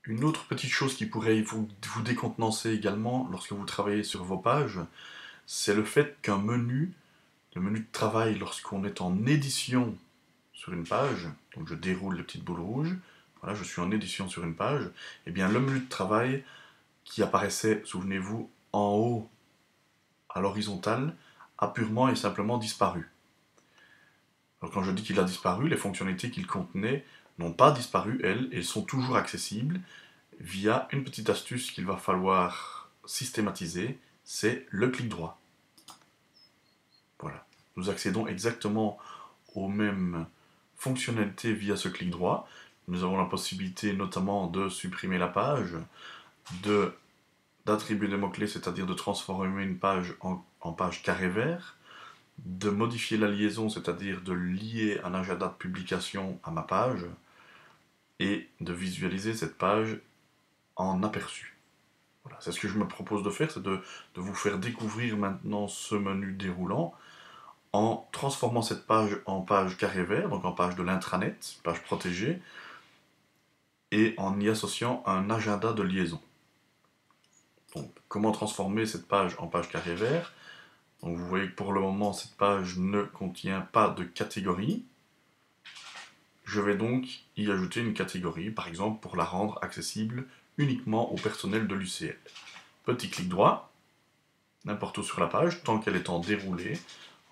Une autre petite chose qui pourrait vous décontenancer également lorsque vous travaillez sur vos pages, c'est le fait qu'un menu, le menu de travail lorsqu'on est en édition sur une page, donc je déroule les petites boules rouges, voilà, je suis en édition sur une page, et bien le menu de travail qui apparaissait, souvenez-vous, en haut à l'horizontale, a purement et simplement disparu. Alors quand je dis qu'il a disparu, les fonctionnalités qu'il contenait n'ont pas disparu, elles sont toujours accessibles via une petite astuce qu'il va falloir systématiser, c'est le clic droit. Voilà. Nous accédons exactement aux mêmes fonctionnalités via ce clic droit. Nous avons la possibilité notamment de supprimer la page, d'attribuer des mots-clés, c'est-à-dire de transformer une page en page carré vert, de modifier la liaison, c'est-à-dire de lier un agenda de publication à ma page, et de visualiser cette page en aperçu. Voilà, c'est ce que je me propose de faire, c'est de vous faire découvrir maintenant ce menu déroulant en transformant cette page en page carré vert, donc en page de l'intranet, page protégée, et en y associant un agenda de liaison. Donc, comment transformer cette page en page carré vert? Donc, vous voyez que pour le moment, cette page ne contient pas de catégorie. Je vais donc y ajouter une catégorie, par exemple, pour la rendre accessible uniquement au personnel de l'UCL. Petit clic droit, n'importe où sur la page, tant qu'elle est en déroulé,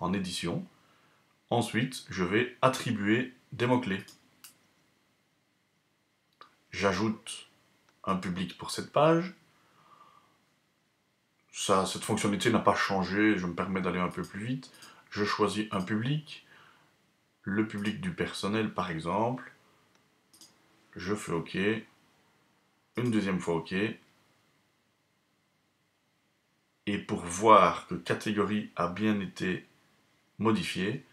en édition. Ensuite, je vais attribuer des mots-clés. J'ajoute un public pour cette page. Cette fonctionnalité n'a pas changé, je me permets d'aller un peu plus vite. Je choisis un public, le public du personnel par exemple. Je fais OK. Une deuxième fois OK. Et pour voir que catégorie a bien été modifiée,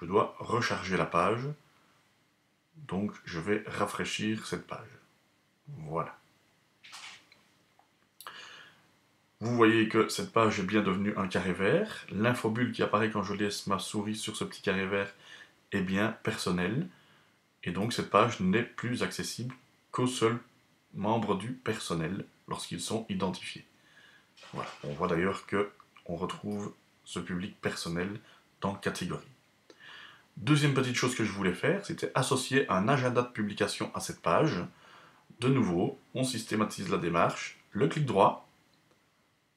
je dois recharger la page. Donc je vais rafraîchir cette page. Voilà. Vous voyez que cette page est bien devenue un carré vert. L'infobulle qui apparaît quand je laisse ma souris sur ce petit carré vert est bien personnelle. Et donc cette page n'est plus accessible qu'aux seuls membres du personnel lorsqu'ils sont identifiés. Voilà. On voit d'ailleurs qu'on retrouve ce public personnel dans catégorie. Deuxième petite chose que je voulais faire, c'était associer un agenda de publication à cette page. De nouveau, on systématise la démarche, le clic droit,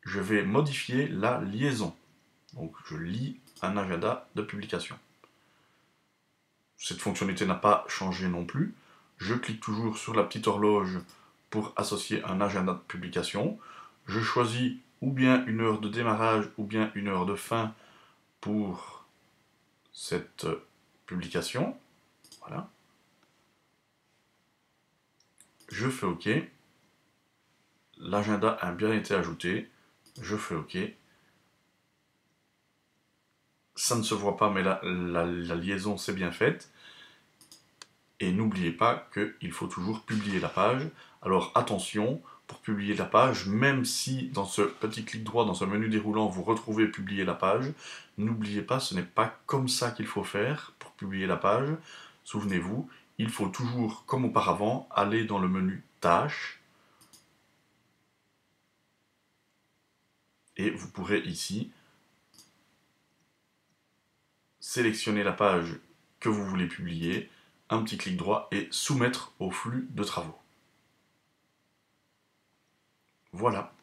je vais modifier la liaison. Donc je lis un agenda de publication. Cette fonctionnalité n'a pas changé non plus. Je clique toujours sur la petite horloge pour associer un agenda de publication. Je choisis ou bien une heure de démarrage ou bien une heure de fin pour cette publication. Voilà. Je fais OK. L'agenda a bien été ajouté. Je fais OK. Ça ne se voit pas, mais la liaison s'est bien faite. Et n'oubliez pas qu'il faut toujours publier la page. Alors attention, pour publier la page, même si dans ce petit clic droit, dans ce menu déroulant, vous retrouvez publier la page, n'oubliez pas, ce n'est pas comme ça qu'il faut faire pour publier la page. Souvenez-vous, il faut toujours, comme auparavant, aller dans le menu tâches. Et vous pourrez ici sélectionner la page que vous voulez publier, un petit clic droit et soumettre au flux de travaux. Voilà.